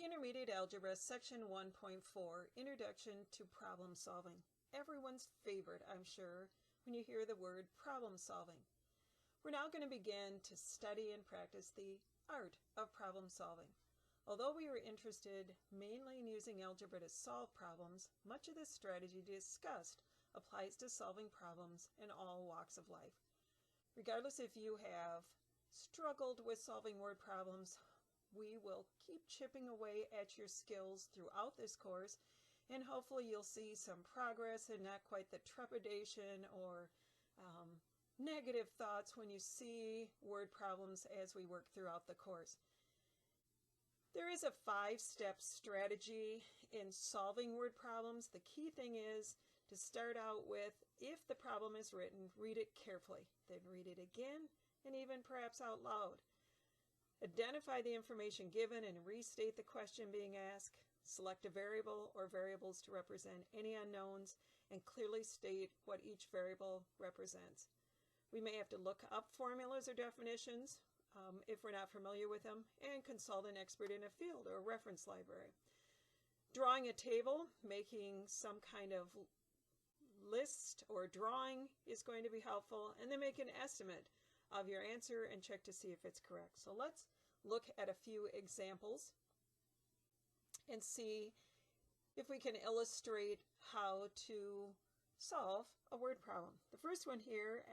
Intermediate Algebra, Section 1.4, Introduction to Problem Solving. Everyone's favorite, I'm sure, when you hear the word problem solving. We're now going to begin to study and practice the art of problem solving. Although we are interested mainly in using algebra to solve problems, much of the strategy discussed applies to solving problems in all walks of life. Regardless if you have struggled with solving word problems, we will keep chipping away at your skills throughout this course, and hopefully you'll see some progress and not quite the trepidation or negative thoughts when you see word problems as we work throughout the course. There is a 5-step strategy in solving word problems. The key thing is to start out with, if the problem is written, read it carefully, then read it again, and even perhaps out loud. Identify the information given and restate the question being asked. Select a variable or variables to represent any unknowns and clearly state what each variable represents. We may have to look up formulas or definitions if we're not familiar with them, and consult an expert in a field or a reference library. Drawing a table, making some kind of list or drawing is going to be helpful, and then make an estimate of your answer and check to see if it's correct. So let's look at a few examples and see if we can illustrate how to solve a word problem. The first one here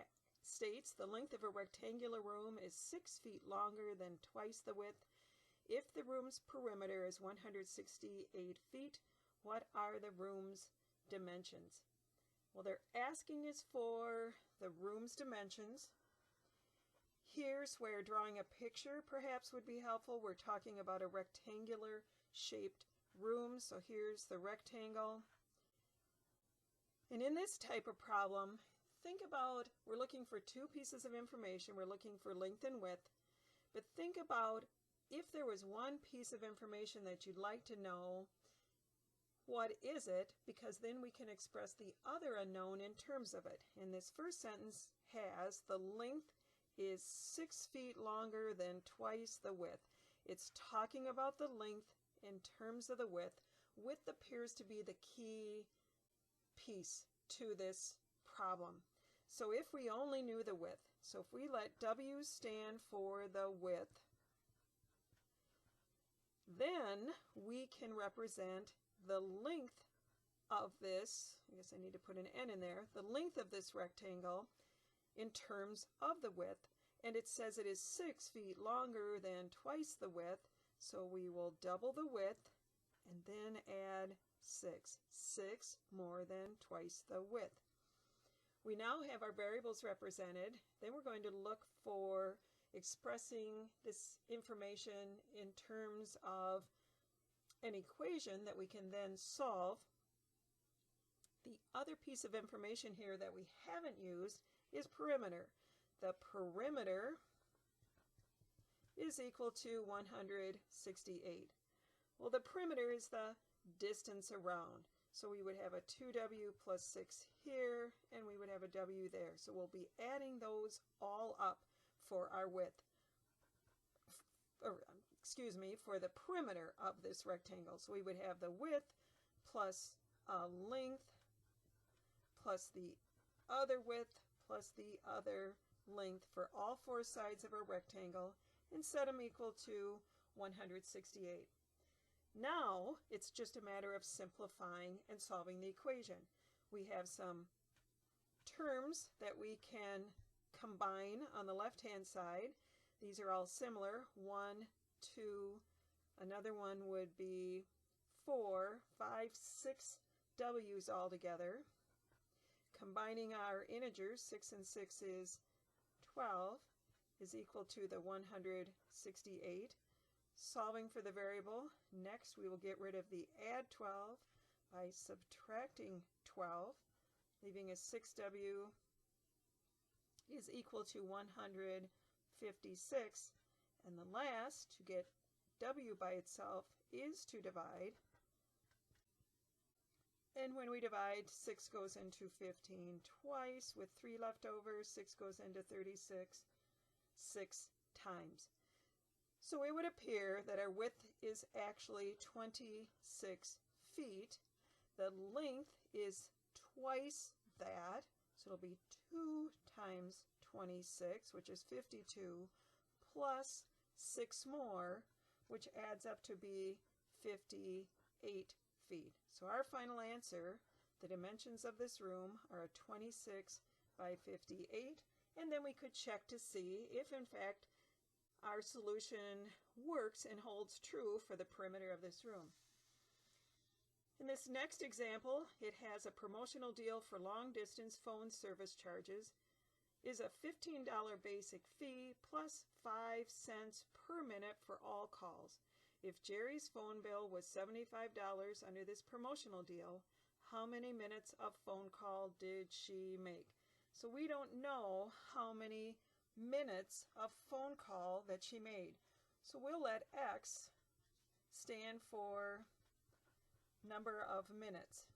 states the length of a rectangular room is 6 feet longer than twice the width. If the room's perimeter is 168 feet, what are the room's dimensions? Well, they're asking us for the room's dimensions. Here's where drawing a picture perhaps would be helpful. We're talking about a rectangular shaped room. So here's the rectangle. And in this type of problem, think about, we're looking for two pieces of information. We're looking for length and width. But think about if there was one piece of information that you'd like to know, what is it? Because then we can express the other unknown in terms of it. And this first sentence has the length is 6 feet longer than twice the width. It's talking about the length in terms of the width. Width appears to be the key piece to this problem. So if we only knew the width, so if we let W stand for the width, then we can represent the length of this, I guess I need to put an N in there, the length of this rectangle in terms of the width, and it says it is 6 feet longer than twice the width, so we will double the width and then add 6. 6 more than twice the width. We now have our variables represented. Then we're going to look for expressing this information in terms of an equation that we can then solve. The other piece of information here that we haven't used is perimeter. The perimeter is equal to 168. Well, the perimeter is the distance around. So we would have a 2W plus 6 here, and we would have a W there. So we'll be adding those all up for our width, or excuse me, for the perimeter of this rectangle. So we would have the width plus length plus the other width plus the other length for all four sides of a rectangle, and set them equal to 168. Now it's just a matter of simplifying and solving the equation. We have some terms that we can combine on the left-hand side. These are all similar. 1, 2, another one would be 4, 5, 6 W's all together. Combining our integers, 6 and 6 is 12, is equal to the 168. Solving for the variable, next we will get rid of the add 12 by subtracting 12, leaving a 6W is equal to 156. And the last, to get W by itself, is to divide. And when we divide, 6 goes into 15 twice, with 3 left over. 6 goes into 36 6 times. So it would appear that our width is actually 26 feet. The length is twice that, so it'll be 2 times 26, which is 52, plus 6 more, which adds up to be 58 feet. So our final answer, the dimensions of this room are 26 by 58, and then we could check to see if in fact our solution works and holds true for the perimeter of this room. In this next example, it has a promotional deal for long-distance phone service charges is a $15 basic fee plus 5 cents per minute for all calls. If Jerry's phone bill was $75 under this promotional deal, how many minutes of phone call did she make? So we don't know how many minutes of phone call that she made. So we'll let X stand for number of minutes.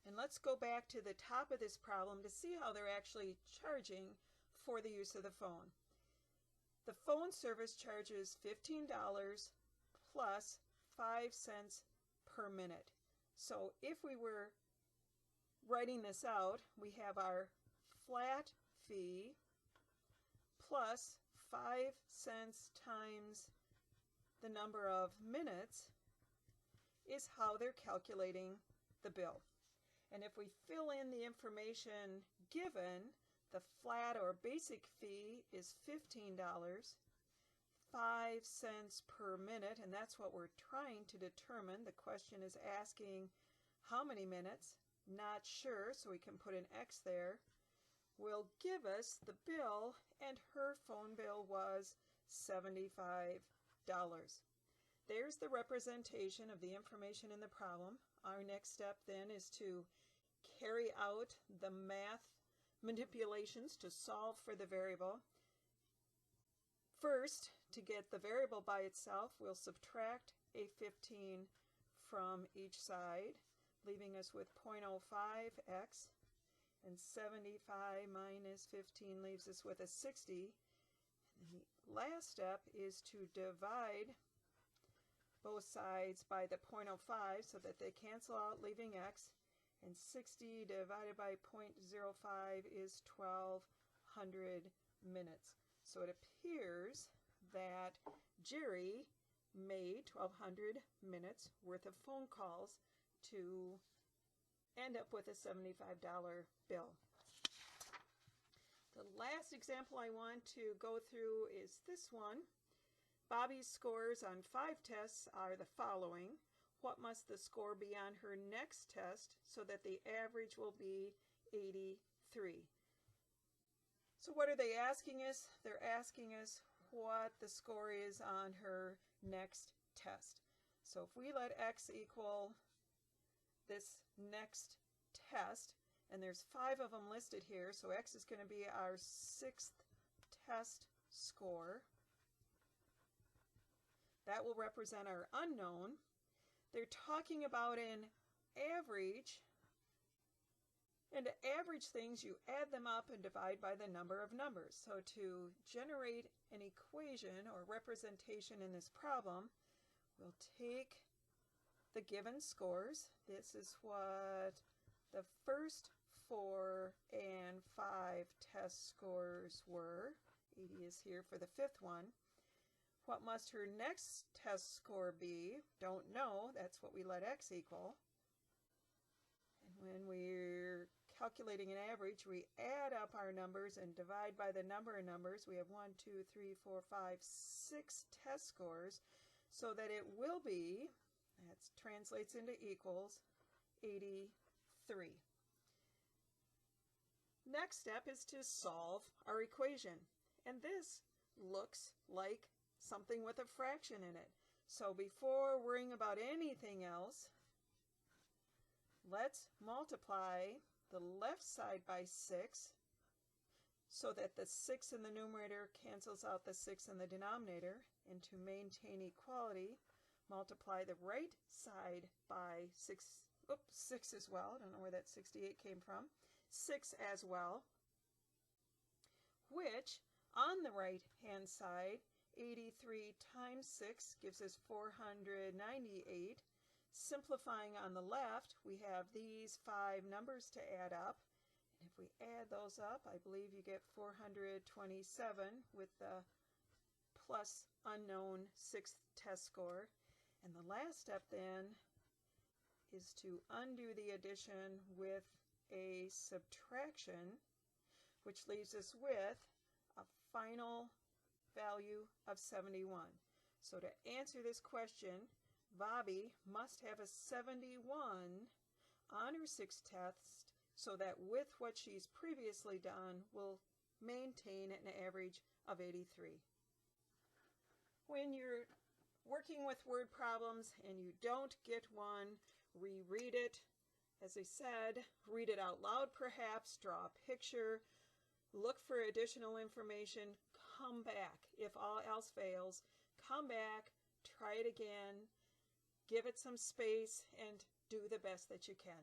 And let's go back to the top of this problem to see how they're actually charging for the use of the phone. The phone service charges $15 plus 5 cents per minute. So if we were writing this out, we have our flat fee plus 5 cents times the number of minutes is how they're calculating the bill. And if we fill in the information given, the flat or basic fee is $15, 5 cents per minute, and that's what we're trying to determine. The question is asking how many minutes, not sure, so we can put an X there, will give us the bill, and her phone bill was $75. There's the representation of the information in the problem. Our next step then is to carry out the math manipulations to solve for the variable. First, to get the variable by itself, we'll subtract a 15 from each side, leaving us with 0.05x, and 75 minus 15 leaves us with a 60. And the last step is to divide both sides by the 0.05 so that they cancel out, leaving x, and 60 divided by 0.05 is 1200 minutes. So it appears that Jerry made 1200 minutes worth of phone calls to end up with a $75 bill. The last example I want to go through is this one. Bobby's scores on 5 tests are the following. What must the score be on her next test so that the average will be 83? So what are they asking us? They're asking us what the score is on her next test. So if we let x equal this next test, and there's 5 of them listed here, so x is going to be our 6th test score. That will represent our unknown. They're talking about an average. And to average things, you add them up and divide by the number of numbers. So to generate an equation or representation in this problem, we'll take the given scores. This is what the first 4 and 5 test scores were. 80 is here for the 5th one. What must her next test score be? Don't know. That's what we let x equal. And when we're calculating an average, we add up our numbers and divide by the number of numbers. We have 1, 2, 3, 4, 5, 6 test scores, so that it will be, that translates into equals, 83. Next step is to solve our equation. And this looks like something with a fraction in it. So before worrying about anything else, let's multiply the left side by 6 so that the 6 in the numerator cancels out the 6 in the denominator. And to maintain equality, multiply the right side by 6 as well. I don't know where that 68 came from. 6 as well, which on the right hand side 83 times 6 gives us 498. Simplifying on the left, we have these 5 numbers to add up. And if we add those up, I believe you get 427 with the plus unknown 6th test score. And the last step then is to undo the addition with a subtraction, which leaves us with a final value of 71. So to answer this question, Bobby must have a 71 on her 6th test so that with what she's previously done will maintain an average of 83. When you're working with word problems and you don't get one, reread it. As I said, read it out loud perhaps, draw a picture, look for additional information, come back. If all else fails, come back, try it again, give it some space, and do the best that you can.